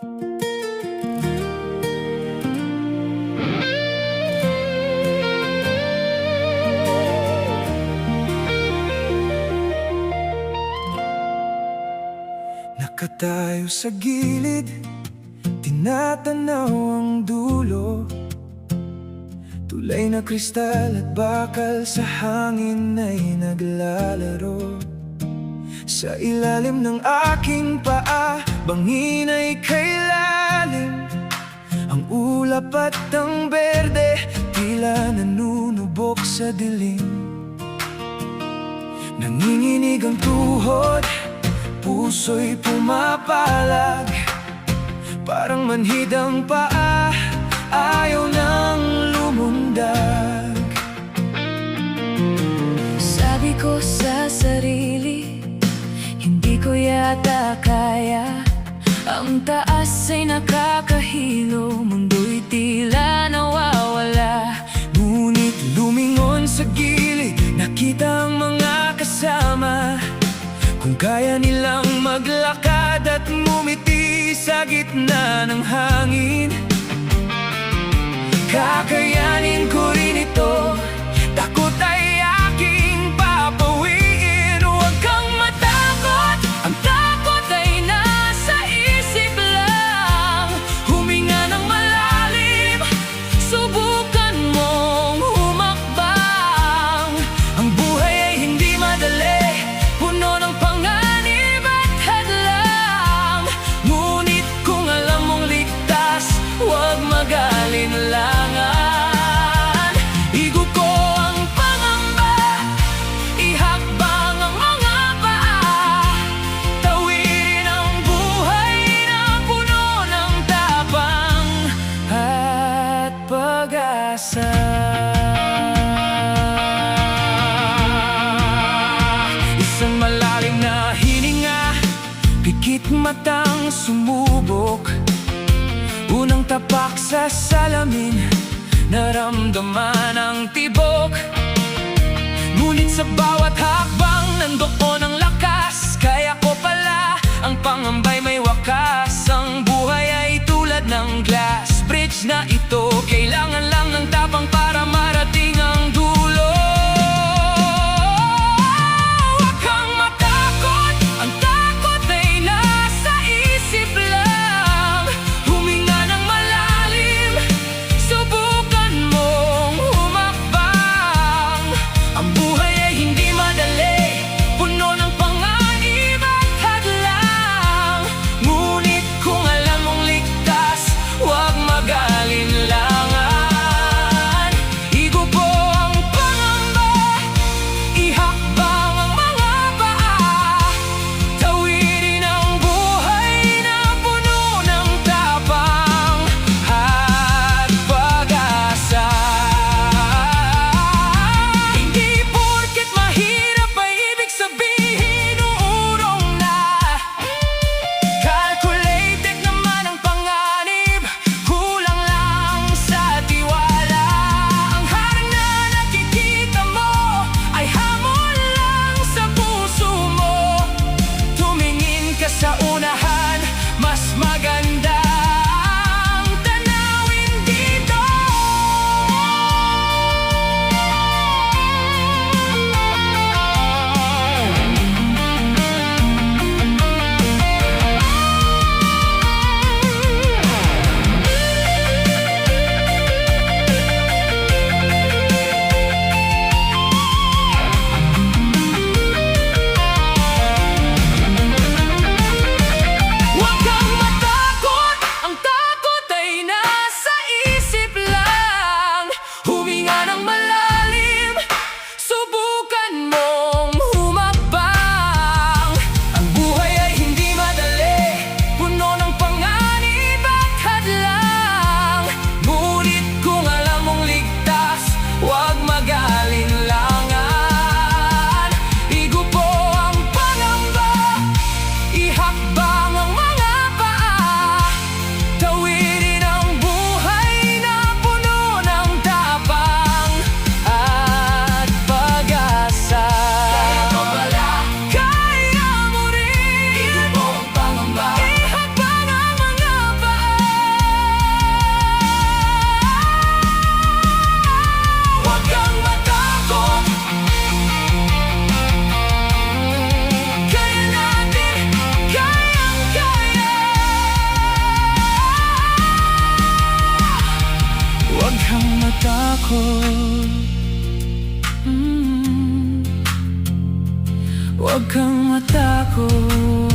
Nakatayo sa gilid, tinatanaw ang dulo. Tulay na kristal at bakal sa hangin ay naglalaro. Sa ilalim ng aking paa, bangin ay kailalim. Ang ulap at ang berde, tila nanunubok sa dilim. Nanginginig ang tuhod, puso'y pumapalag. Parang manhid ang paa, ayaw nang lumundag. Sabi ko sa sarili, hindi ko yata kaya. Ang taas ay nakakahilo, mundo'y tila nawawala. Ngunit lumingon sa gilid, nakita ang mga kasama. Kung kaya nilang maglakad at ngumiti sa gitna ng hangin, kakayanin ko rin ito. Takot ay aking papawiin. Huwag kang matakot, ang takot ay nasa isip lang. Huminga ng malalim, subukan mong humakbang. Ang buhay ay hindi madali, puno ng panganib at hadlang. Ngunit kung alam mong ligtas, huwag mag-alinlangan. Igo ko ang pangamba, ihakbang ang mga paa. Tawirin ang buhay na puno ng tapang at pag-asa. Isang malalim na hininga, pikit matang sumubok. Unang tapak sa salamin, naramdaman ang tibok. Ngunit sa bawat hakbang, nandoon ang lakas. Kaya ko pala, ang pangambay may wakas. Ang buhay ay tulad ng glass bridge na ito, kailangan lang ng tapang para marating ang dulo. Huwag kang matakot, ang takot ay nasa isip lang. Huminga ng malalim, subukan mong humakbang. Ang buhay ay hindi madali, puno ng panganib at hadlang. Ngunit kung alam mong ligtas, huwag mag-alinlangan. Igo po ang pangamba, ihakbang ang mga paa. Tawirin ang buhay na puno ng tapang at pag-asa. Hindi porket mahirap ay ibig sabihin uurong na. Calculated naman ang panganib, kulang lang sa tiwala. Ang harang na nakikita mo ay hamon lang sa puso mo. Tumingin ka sa unahan, mas maganda ang tanawin dito. Huwag kang matakot, ang takot ay nasa isip lang. Huminga ng malalim, subukan mong humakbang. Ang buhay ay hindi madali, puno ng panganib at hadlang. Ngunit kung alam mong ligtas, huwag mag-alinlangan. Igo po ang pangamba, ihakbang ang mga paa. Tawirin ang buhay na puno ng tapang at pag-asa. Kaya ko pala, kaya mo rin. Igo po ang pangamba, ihakbang ang mga matakot. Huwag kang matakot.